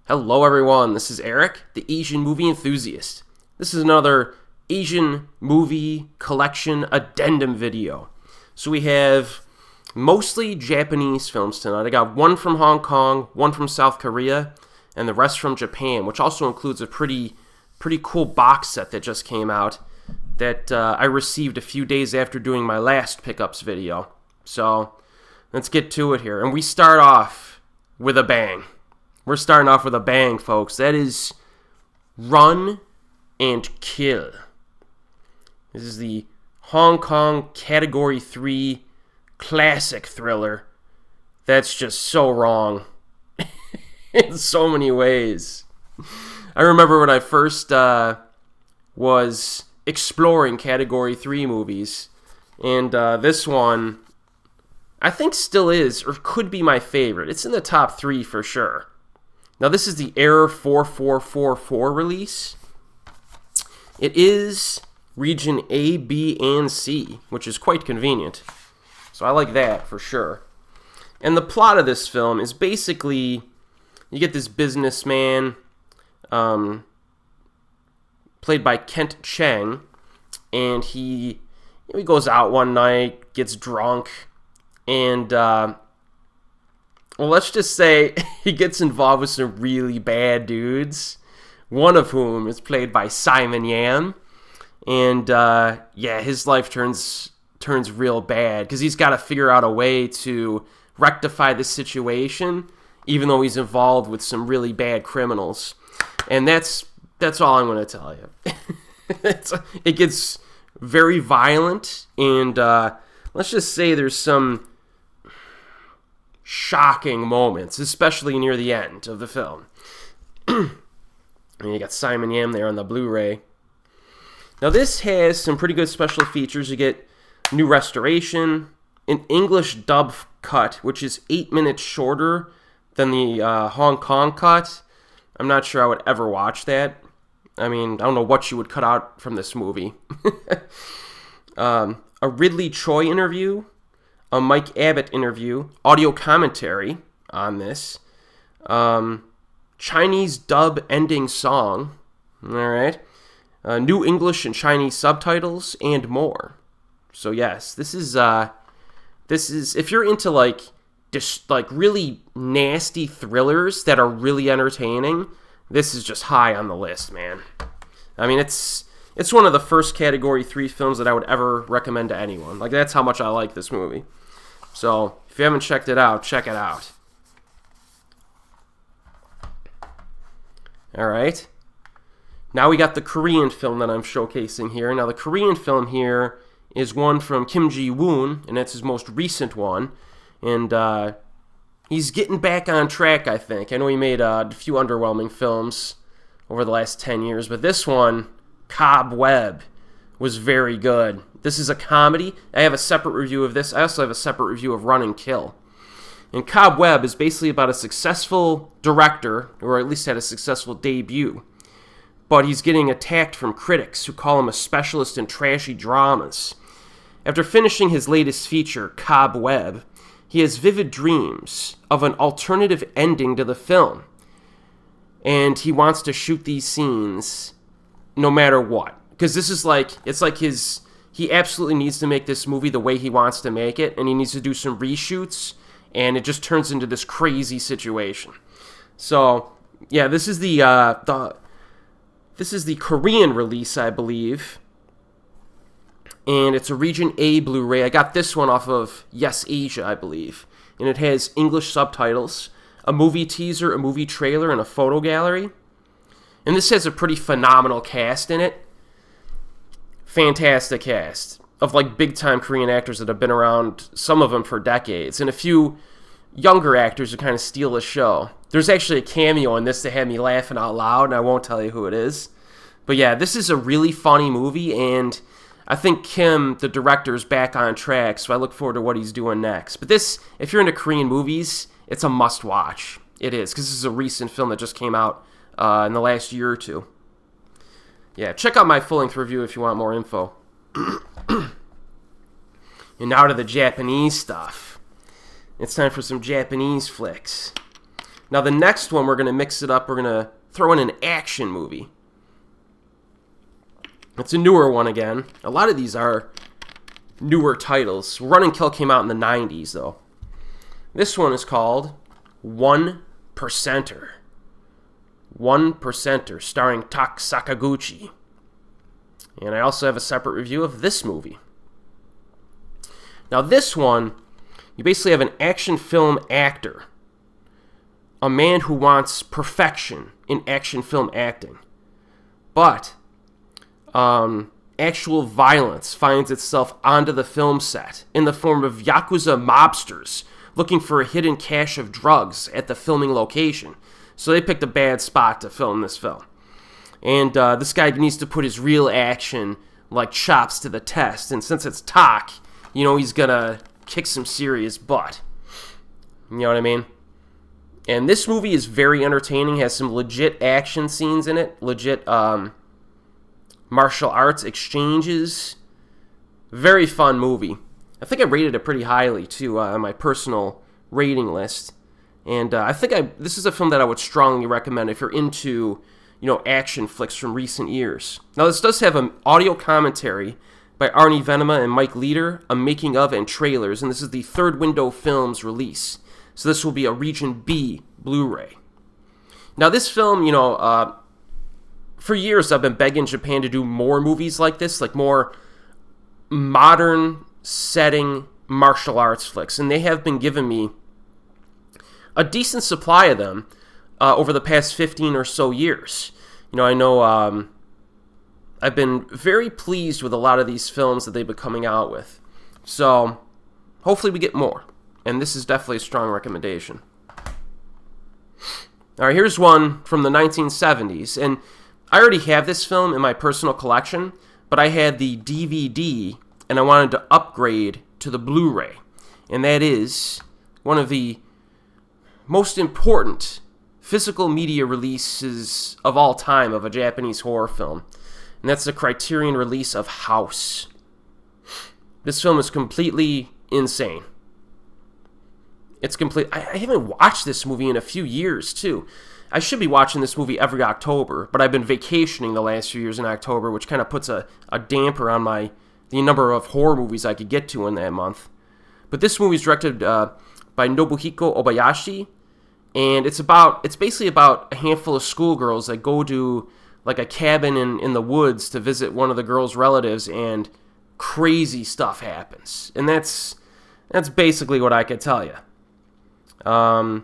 Hello everyone, this is Erik, the Asian movie enthusiast. This is another Asian movie collection addendum video. So we have mostly Japanese films tonight. I got one from Hong Kong, one from South Korea, and the rest from Japan, which also includes a pretty cool box set that just came out that I received a few days after doing my last pickups video. So let's get to it here. And we start off with a bang. We're starting off with a bang, folks. That is Run and Kill. This is the Hong Kong Category 3 classic thriller that's just so wrong in so many ways. I remember when I first was exploring Category 3 movies, and this one I think still is, or could be my favorite. It's in the top 3 for sure. Now, this is the Error 4444 release. It is region A, B, and C, which is quite convenient. So I like that for sure. And the plot of this film is basically, you get this businessman, played by Kent Cheng, and he goes out one night, gets drunk, and well, let's just say he gets involved with some really bad dudes, one of whom is played by Simon Yam. And, his life turns real bad because he's got to figure out a way to rectify the situation, even though he's involved with some really bad criminals. And that's all I'm going to tell you. It gets very violent, and let's just say there's some shocking moments, especially near the end of the film. And you got Simon Yam there on the Blu-ray. Now this has some pretty good special features. You get new restoration, an English dub cut, which is 8 minutes shorter than the Hong Kong cut. I'm not sure I would ever watch that. I mean, I don't know what you would cut out from this movie. A Ridley Choi interview, a Mike Abbott interview, audio commentary on this, Chinese dub ending song, all right, new English and Chinese subtitles, and more. So yes, this is if you're into just really nasty thrillers that are really entertaining, this is just high on the list, man. I mean, it's one of the first Category 3 films that I would ever recommend to anyone. That's how much I like this movie. So, if you haven't checked it out, check it out. Alright. Now we got the Korean film that I'm showcasing here. Now, the Korean film here is one from Ji-woon, and that's his most recent one. And he's getting back on track, I think. I know he made a few underwhelming films over the last 10 years, but this one, Cobweb, was very good. This is a comedy. I have a separate review of this. I also have a separate review of Run and Kill. And Cobweb is basically about a successful director, or at least had a successful debut. But he's getting attacked from critics who call him a specialist in trashy dramas. After finishing his latest feature, Cobweb, he has vivid dreams of an alternative ending to the film. And he wants to shoot these scenes no matter what. Because this is he absolutely needs to make this movie the way he wants to make it, and he needs to do some reshoots, and it just turns into this crazy situation. So, yeah, this is the Korean release, I believe, and it's a Region A Blu-ray. I got this one off of Yes Asia, I believe, and it has English subtitles, a movie teaser, a movie trailer, and a photo gallery. And this has a pretty phenomenal cast in it. Fantastic cast of big-time Korean actors that have been around, some of them for decades, and a few younger actors who kind of steal the show. There's actually a cameo in this that had me laughing out loud, and I won't tell you who it is. But yeah, this is a really funny movie, and I think Kim, the director, is back on track, so I look forward to what he's doing next. But this, if you're into Korean movies, it's a must-watch. It is, because this is a recent film that just came out in the last year or two. Yeah, check out my full-length review if you want more info. And now to the Japanese stuff. It's time for some Japanese flicks. Now the next one, we're going to mix it up. We're going to throw in an action movie. It's a newer one again. A lot of these are newer titles. Run and Kill came out in the 90s, though. This one is called 1%er. 1%er, starring Tak Sakaguchi. And I also have a separate review of this movie. Now this one, you basically have an action film actor. A man who wants perfection in action film acting. But actual violence finds itself onto the film set in the form of Yakuza mobsters looking for a hidden cache of drugs at the filming location. So they picked a bad spot to film this film. And this guy needs to put his real action, like, chops to the test. And since it's Tak, he's going to kick some serious butt. You know what I mean? And this movie is very entertaining, has some legit action scenes in it, legit martial arts exchanges. Very fun movie. I think I rated it pretty highly, too, on my personal rating list. And I think this is a film that I would strongly recommend if you're into, action flicks from recent years. Now, this does have an audio commentary by Arnie Venema and Mike Leader, a making of and trailers, and this is the Third Window Films release. So this will be a Region B Blu-ray. Now, this film, for years I've been begging Japan to do more movies like this, like more modern setting martial arts flicks, and they have been giving me a decent supply of them over the past 15 or so years. I know I've been very pleased with a lot of these films that they've been coming out with. So hopefully we get more, and this is definitely a strong recommendation. All right, here's one from the 1970s, and I already have this film in my personal collection, but I had the DVD, and I wanted to upgrade to the Blu-ray, and that is one of the most important physical media releases of all time of a Japanese horror film, and that's the Criterion release of House. This film is completely insane. It's complete. I haven't watched this movie in a few years, too. I should be watching this movie every October, but I've been vacationing the last few years in October, which kind of puts a damper on the number of horror movies I could get to in that month. But this movie is directed by Nobuhiko Obayashi, and it's basically about a handful of schoolgirls that go to like a cabin in the woods to visit one of the girls' relatives, and crazy stuff happens. And that's basically what I could tell you. I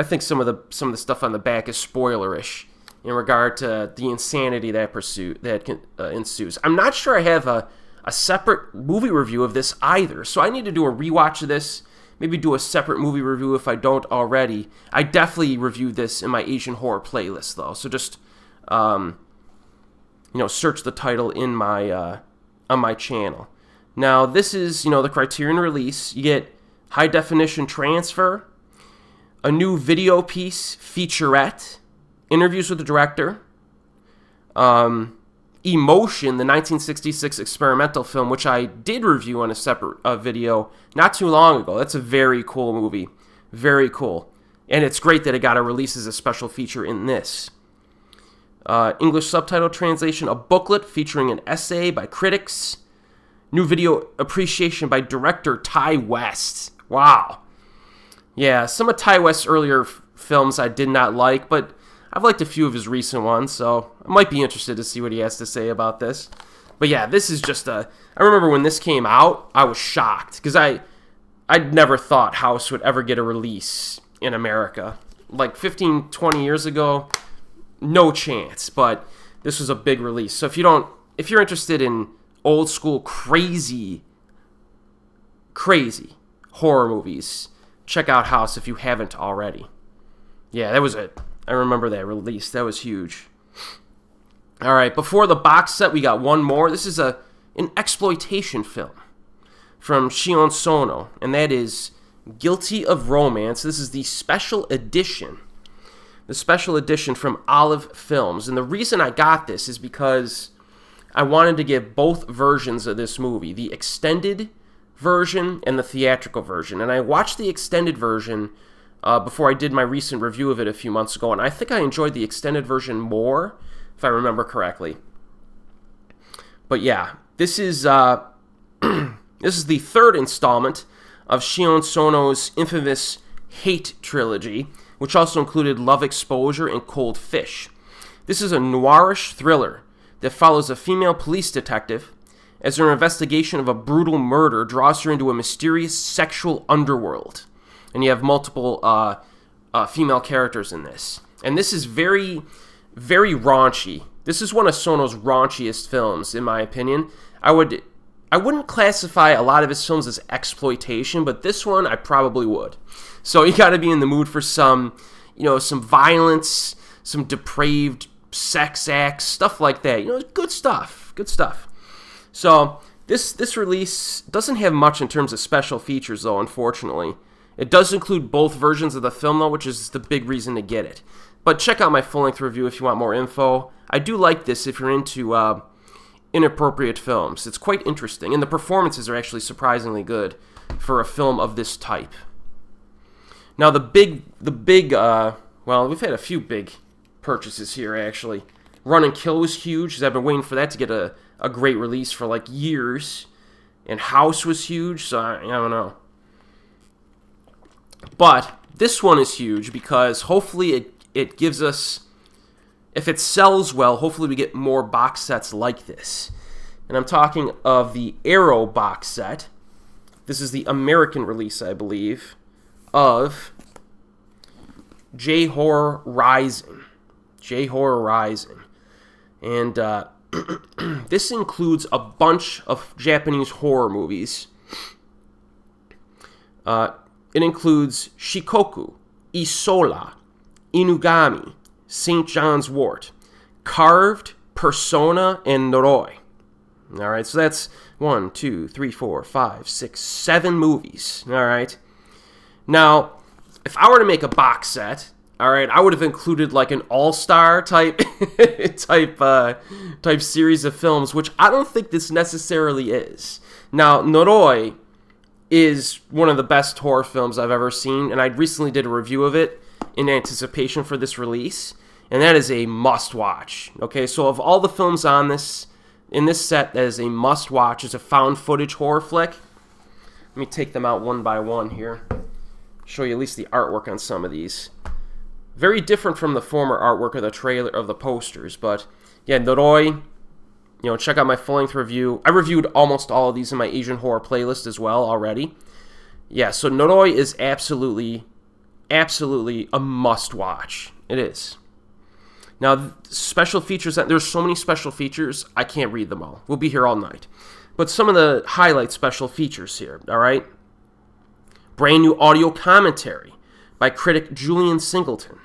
think some of the stuff on the back is spoilerish in regard to the insanity that ensues. I'm not sure I have a separate movie review of this either, so I need to do a rewatch of this. Maybe do a separate movie review if I don't already. I definitely reviewed this in my Asian horror playlist, though. So just, search the title in my on my channel. Now, this is, the Criterion release. You get high definition transfer, a new video piece, featurette, interviews with the director, Emotion, the 1966 experimental film, which I did review on a separate video not too long ago. That's a very cool movie. Very cool. And it's great that it got a release as a special feature in this. English subtitle translation, a booklet featuring an essay by critics. New video appreciation by director Ty West. Wow. Yeah, some of Ty West's earlier films I did not like, but I've liked a few of his recent ones, so I might be interested to see what he has to say about this. But yeah, this is just I remember when this came out, I was shocked, because I'd never thought House would ever get a release in America. Like 15, 20 years ago, no chance, but this was a big release. So if you're interested in old school crazy horror movies, check out House if you haven't already. Yeah, that was it. I remember that release. That was huge. All right, before the box set, we got one more. This is an exploitation film from Shion Sono, and that is Guilty of Romance. This is the special edition. The special edition from Olive Films. And the reason I got this is because I wanted to give both versions of this movie, the extended version and the theatrical version. And I watched the extended version before I did my recent review of it a few months ago, and I think I enjoyed the extended version more, if I remember correctly. But yeah, this is this is the third installment of Shion Sono's infamous Hate trilogy, which also included Love Exposure and Cold Fish. This is a noirish thriller that follows a female police detective as her investigation of a brutal murder draws her into a mysterious sexual underworld. And you have multiple female characters in this. And this is very, very raunchy. This is one of Sono's raunchiest films, in my opinion. I wouldn't classify a lot of his films as exploitation, but this one I probably would. So you got to be in the mood for some violence, some depraved sex acts, stuff like that. Good stuff. Good stuff. So this release doesn't have much in terms of special features, though, unfortunately. It does include both versions of the film, though, which is the big reason to get it. But check out my full-length review if you want more info. I do like this if you're into inappropriate films. It's quite interesting, and the performances are actually surprisingly good for a film of this type. Now, well, we've had a few big purchases here, actually. Run and Kill was huge, because I've been waiting for that to get a great release for, like, years. And Hausu was huge, so I don't know. But this one is huge because hopefully it gives us, if it sells well, hopefully we get more box sets like this. And I'm talking of the Arrow box set. This is the American release, I believe, of J-Horror Rising. J-Horror Rising. And this includes a bunch of Japanese horror movies. It includes Shikoku, Isola, Inugami, St. John's Wort, Carved, Persona, and Noroi. All right, so that's 1, 2, 3, 4, 5, 6, 7 movies. All right. Now, if I were to make a box set, all right, I would have included like an all-star type type series of films, which I don't think this necessarily is. Now, Noroi is one of the best horror films I've ever seen, and I recently did a review of it in anticipation for this release, and that is a must-watch. Okay, so of all the films on this, in this set, that is a must-watch. It's a found-footage horror flick. Let me take them out one by one here. Show you at least the artwork on some of these. Very different from the former artwork of the trailer, of the posters, but yeah, Noroi, check out my full-length review. I reviewed almost all of these in my Asian horror playlist as well already. Yeah, so Noroi is absolutely a must-watch. It is. Now, special features, there's so many special features, I can't read them all. We'll be here all night. But some of the highlight special features here, all right? Brand new audio commentary by critic Julian Singleton.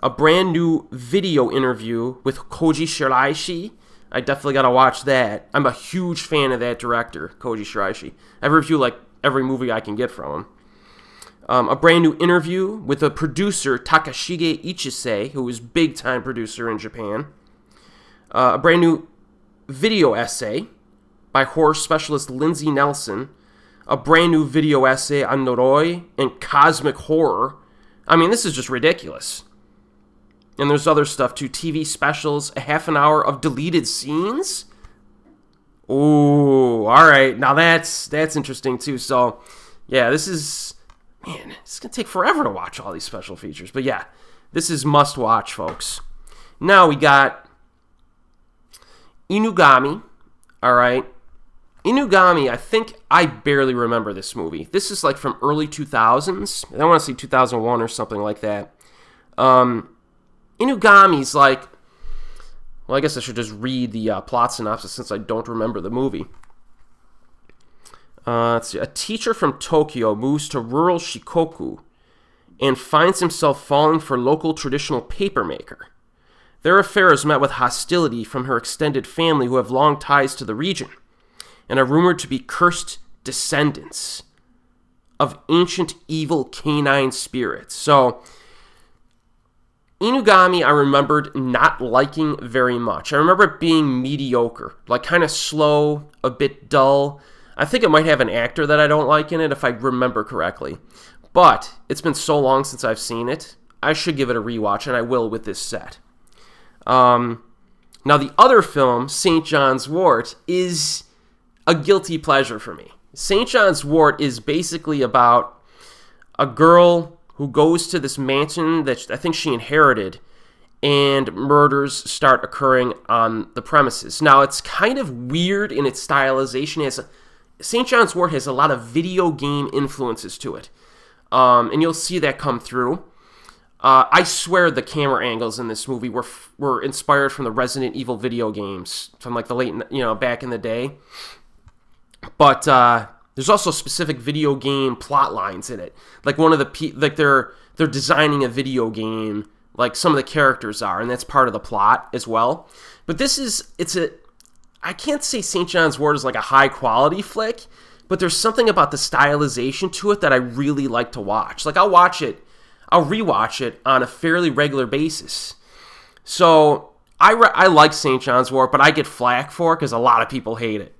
A brand new video interview with Koji Shiraishi. I definitely got to watch that. I'm a huge fan of that director, Koji Shiraishi. I review like every movie I can get from him. A brand new interview with a producer, Takashige Ichise, who is big-time producer in Japan. A brand new video essay by horror specialist Lindsay Nelson. A brand new video essay on Noroi and cosmic horror. I mean, this is just ridiculous. And there's other stuff too. TV specials, a half an hour of deleted scenes. Ooh, all right. Now that's interesting too. So, yeah, this is, man, it's going to take forever to watch all these special features. But yeah, this is must watch, folks. Now we got Inugami, all right. Inugami, I think I barely remember this movie. This is like from early 2000s. I want to say 2001 or something like that. Inugami's like, well, I guess I should just read the plot synopsis since I don't remember the movie. Let's see. A teacher from Tokyo moves to rural Shikoku and finds himself falling for local traditional papermaker. Their affair is met with hostility from her extended family who have long ties to the region and are rumored to be cursed descendants of ancient evil canine spirits. So, Inugami I remembered not liking very much. I remember it being mediocre, like kind of slow, a bit dull. I think it might have an actor that I don't like in it if I remember correctly. But it's been so long since I've seen it, I should give it a rewatch, and I will with this set. Now, the other film, St. John's Wort, is a guilty pleasure for me. St. John's Wort is basically about a girl who goes to this mansion that I think she inherited, and murders start occurring on the premises. Now, it's kind of weird in its stylization. St. John's Wort has a lot of video game influences to it, and you'll see that come through. I swear the camera angles in this movie were inspired from the Resident Evil video games from like the late, back in the day. But there's also specific video game plot lines in it. Like one of the they're designing a video game, like some of the characters are, and that's part of the plot as well. But I can't say St. John's Wort is like a high quality flick, but there's something about the stylization to it that I really like to watch. Like I'll rewatch it on a fairly regular basis. So I like St. John's Wort, but I get flack for it because a lot of people hate it.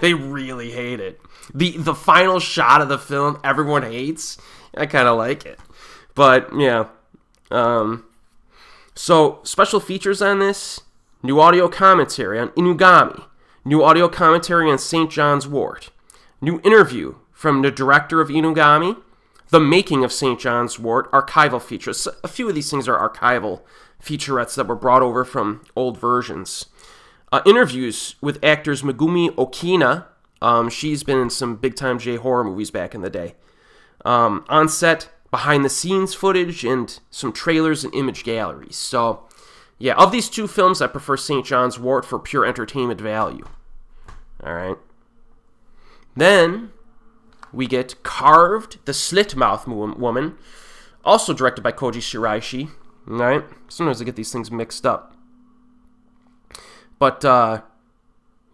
They really hate it. The final shot of the film, everyone hates. I kind of like it. But, yeah. So, special features on this. New audio commentary on Inugami. New audio commentary on St. John's Wort. New interview from the director of Inugami. The making of St. John's Wort, archival features. A few of these things are archival featurettes that were brought over from old versions. Interviews with actors Megumi Okina. She's been in some big-time J-horror movies back in the day. On set, behind-the-scenes footage, and some trailers and image galleries. So, yeah, of these two films, I prefer St. John's Wort for pure entertainment value. All right. Then we get Carved, the Slit-Mouthed Woman, also directed by Koji Shiraishi. All right? Sometimes I get these things mixed up. But,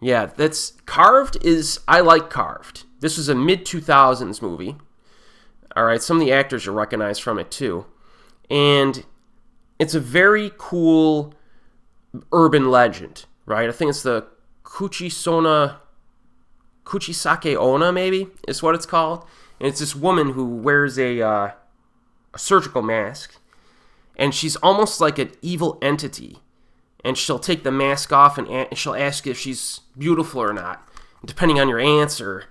yeah, I like Carved. This was a mid-2000s movie. All right, some of the actors are recognized from it, too. And it's a very cool urban legend, right? I think it's the Kuchisake Onna, maybe, is what it's called. And it's this woman who wears a surgical mask, and she's almost like an evil entity. And she'll take the mask off, and she'll ask you if she's beautiful or not. And depending on your answer,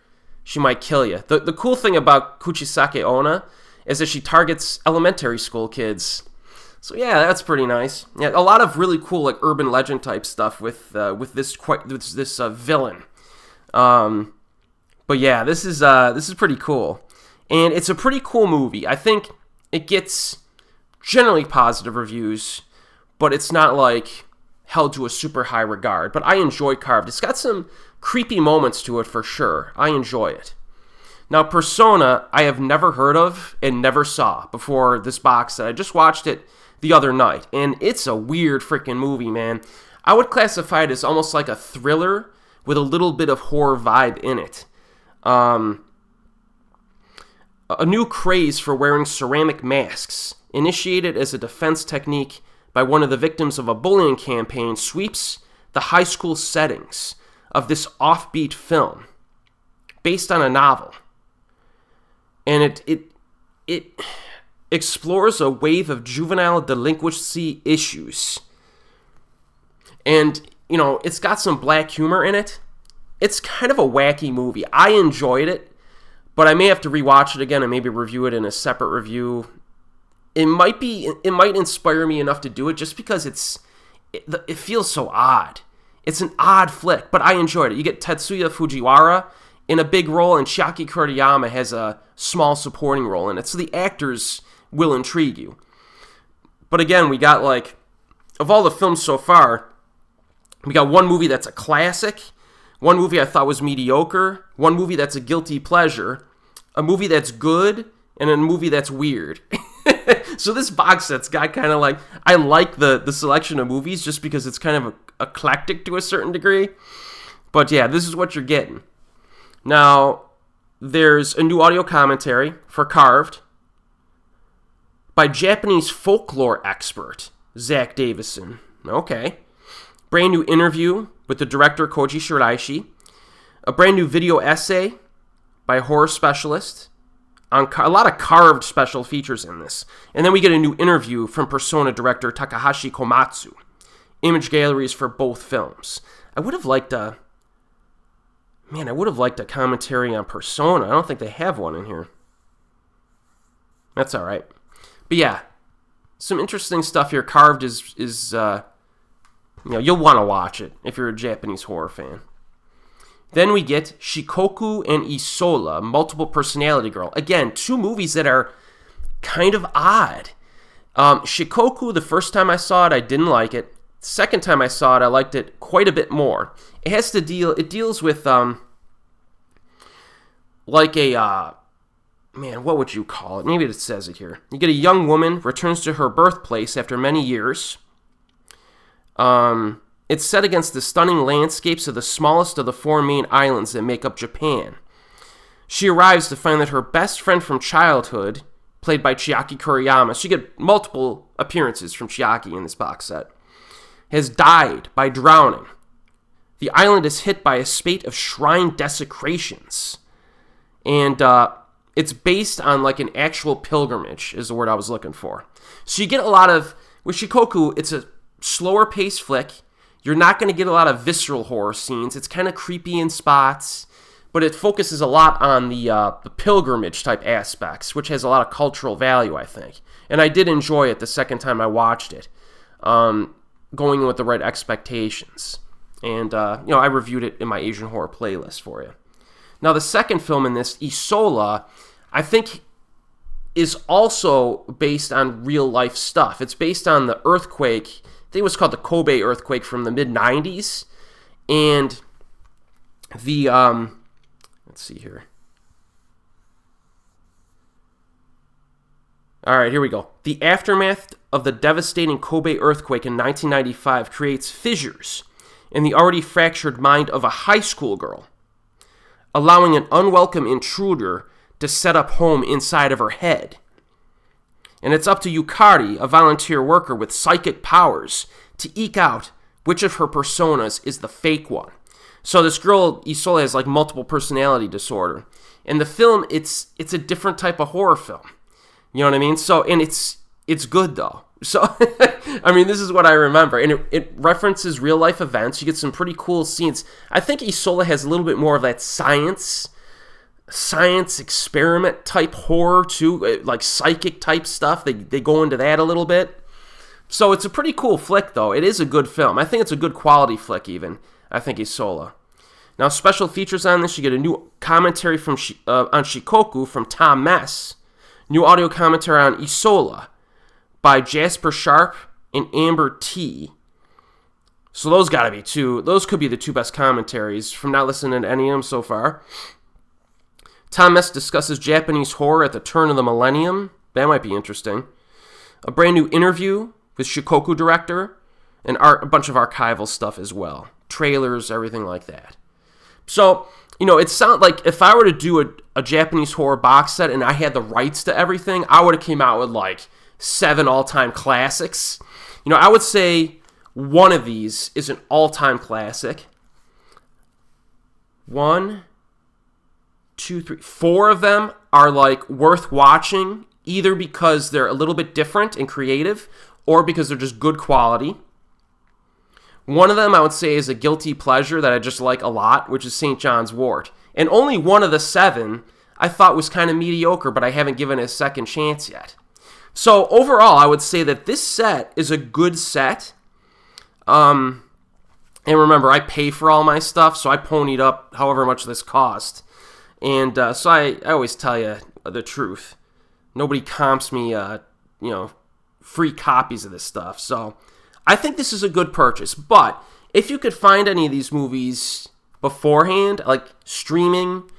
she might kill you. The cool thing about Kuchisake Onna is that she targets elementary school kids. So yeah, that's pretty nice. Yeah, a lot of really cool like urban legend type stuff with this villain. But yeah, this is pretty cool, and it's a pretty cool movie. I think it gets generally positive reviews, but it's not like held to a super high regard. But I enjoy Carved. It's got some creepy moments to it for sure. I enjoy it. Now, Persona, I have never heard of and never saw before this box set. I just watched it the other night, and it's a weird freaking movie, man. I would classify it as almost like a thriller with a little bit of horror vibe in it. A new craze for wearing ceramic masks, initiated as a defense technique by one of the victims of a bullying campaign, sweeps the high school settings of this offbeat film based on a novel. And it explores a wave of juvenile delinquency issues. And, it's got some black humor in it. It's kind of a wacky movie. I enjoyed it, but I may have to rewatch it again and maybe review it in a separate review. It might inspire me enough to do it just because it feels so odd. It's an odd flick, but I enjoyed it. You get Tetsuya Fujiwara in a big role, and Chiaki Kuriyama has a small supporting role in it, so the actors will intrigue you. But again, we got of all the films so far, we got one movie that's a classic, one movie I thought was mediocre, one movie that's a guilty pleasure, a movie that's good, and a movie that's weird. So this box set's got kind of I like the selection of movies just because it's kind of eclectic to a certain degree. But yeah, this is what you're getting. Now, there's a new audio commentary for Carved by Japanese folklore expert Zach Davison. Okay. Brand new interview with the director Koji Shiraishi. A brand new video essay by horror specialist a lot of carved special features in this. And then we get a new interview from Persona director Takahashi Komatsu. Image galleries for both films. I would have liked a commentary on Persona. I don't think they have one in here. That's all right. But yeah, some interesting stuff here. Carved is you'll want to watch it if you're a Japanese horror fan. Then we get Shikoku and Isola, Multiple Personality Girl. Again, two movies that are kind of odd. Shikoku, the first time I saw it, I didn't like it. Second time I saw it, I liked it quite a bit more. It deals with what would you call it? Maybe it says it here. You get a young woman returns to her birthplace after many years. It's set against the stunning landscapes of the smallest of the four main islands that make up Japan. She arrives to find that her best friend from childhood, played by Chiaki Kuriyama, so you get multiple appearances from Chiaki in this box set, has died by drowning. The island is hit by a spate of shrine desecrations. And it's based on like an actual pilgrimage, is the word I was looking for. So you get a lot of, with Shikoku, it's a slower paced flick. You're not going to get a lot of visceral horror scenes. It's kind of creepy in spots, but it focuses a lot on the pilgrimage type aspects, which has a lot of cultural value, I think. And I did enjoy it the second time I watched it, going in with the right expectations. And, I reviewed it in my Asian horror playlist for you. Now, the second film in this, Isola, I think is also based on real-life stuff. It's based on the earthquake. I think it was called the Kobe earthquake from the mid-90s. And the, let's see here. All right, here we go. The aftermath of the devastating Kobe earthquake in 1995 creates fissures in the already fractured mind of a high school girl, allowing an unwelcome intruder to set up home inside of her head. And it's up to Yukari, a volunteer worker with psychic powers, to eke out which of her personas is the fake one. So this girl, Isola, has like multiple personality disorder. In the film, it's a different type of horror film. You know what I mean? So, and it's good though. So, I mean, this is what I remember. And it references real life events. You get some pretty cool scenes. I think Isola has a little bit more of that science experiment type horror too, like psychic type stuff. They go into that a little bit. So it's a pretty cool flick though. It is a good film. I think it's a good quality flick even. I think Isola. Now special features on this, you get a new commentary on Shikoku from Tom Mess. New audio commentary on Isola by Jasper Sharp and Amber T. So those could be the two best commentaries from not listening to any of them so far. Tom Mess discusses Japanese horror at the turn of the millennium. That might be interesting. A brand new interview with Shikoku director, and a bunch of archival stuff as well. Trailers, everything like that. So, it sounds like if I were to do a Japanese horror box set and I had the rights to everything, I would have came out with like 7 all-time classics. I would say one of these is an all-time classic. 1, 2, 3, 4 of them are like worth watching, either because they're a little bit different and creative, or because they're just good quality. One of them I would say is a guilty pleasure that I just like a lot, which is St. John's Wort. And only one of the 7 I thought was kind of mediocre, but I haven't given it a second chance yet. So overall, I would say that this set is a good set. And remember, I pay for all my stuff, so I ponied up however much this cost. And so I always tell you the truth. Nobody comps me, free copies of this stuff. So I think this is a good purchase. But if you could find any of these movies beforehand, like streaming,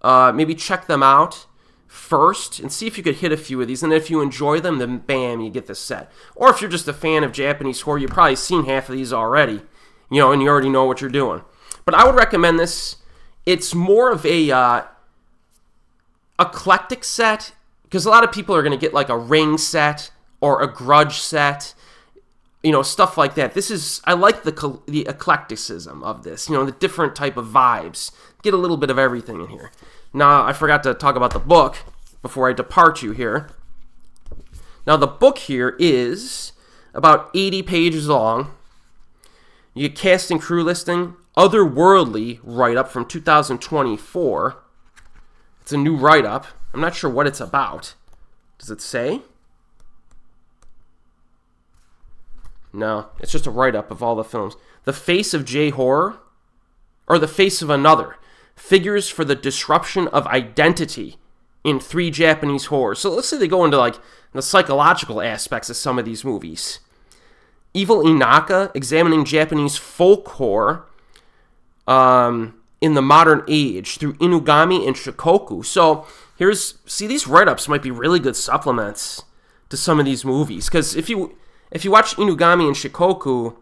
maybe check them out first and see if you could hit a few of these. And if you enjoy them, then bam, you get this set. Or if you're just a fan of Japanese horror, you've probably seen half of these already, and you already know what you're doing. But I would recommend this. It's more of a eclectic set, because a lot of people are going to get like a Ring set or a Grudge set, stuff like that. I like the eclecticism of this, the different type of vibes. Get a little bit of everything in here. Now, I forgot to talk about the book. before I depart you here. Now, the book here is about 80 pages long. You get cast and crew listing, otherworldly write-up from 2024. It's a new write-up. I'm not sure what it's about. Does it say? No, it's just a write-up of all the films. The Face of J-Horror, or The Face of Another, figures for the disruption of identity in 3 Japanese horrors. So let's say they go into like the psychological aspects of some of these movies. Evil Inaka, examining Japanese folk horror in the modern age through Inugami and Shikoku. So see, these write-ups might be really good supplements to some of these movies. Because if you watch Inugami and Shikoku,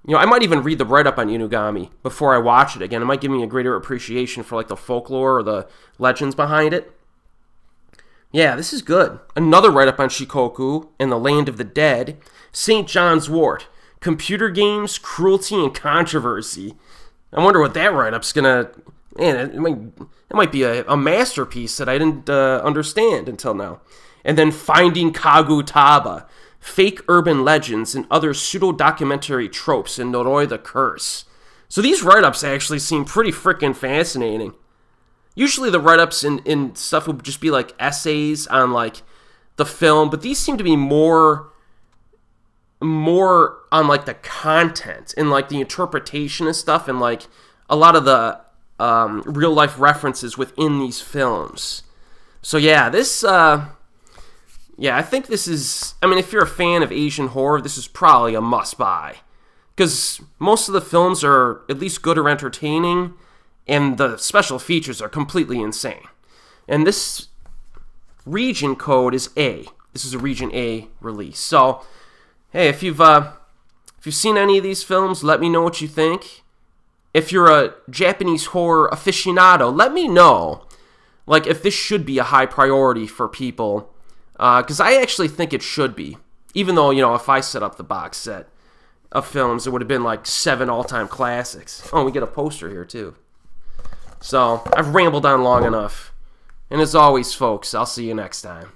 I might even read the write-up on Inugami before I watch it again. It might give me a greater appreciation for like the folklore or the legends behind it. Yeah, this is good. Another write-up on Shikoku and the Land of the Dead. St. John's Wort, computer games, cruelty, and controversy. I wonder what that write-up's gonna... Man, it might be a masterpiece that I didn't understand until now. And then Finding Kagutaba, fake urban legends and other pseudo-documentary tropes in Noroi the Curse. So these write-ups actually seem pretty freaking fascinating. Usually the write-ups in stuff would just be like essays on like the film, but these seem to be more on like the content and like the interpretation and stuff, and like a lot of the real life references within these films. So yeah, I think this is, if you're a fan of Asian horror, this is probably a must buy, because most of the films are at least good or entertaining, and the special features are completely insane. And this region code is A. This is a region A release. So hey, if you've seen any of these films, let me know what you think. If you're a Japanese horror aficionado, let me know, like, if this should be a high priority for people, because I actually think it should be. Even though, if I set up the box set of films, it would have been like 7 all-time classics. Oh, we get a poster here too. So I've rambled on long enough, and as always, folks, I'll see you next time.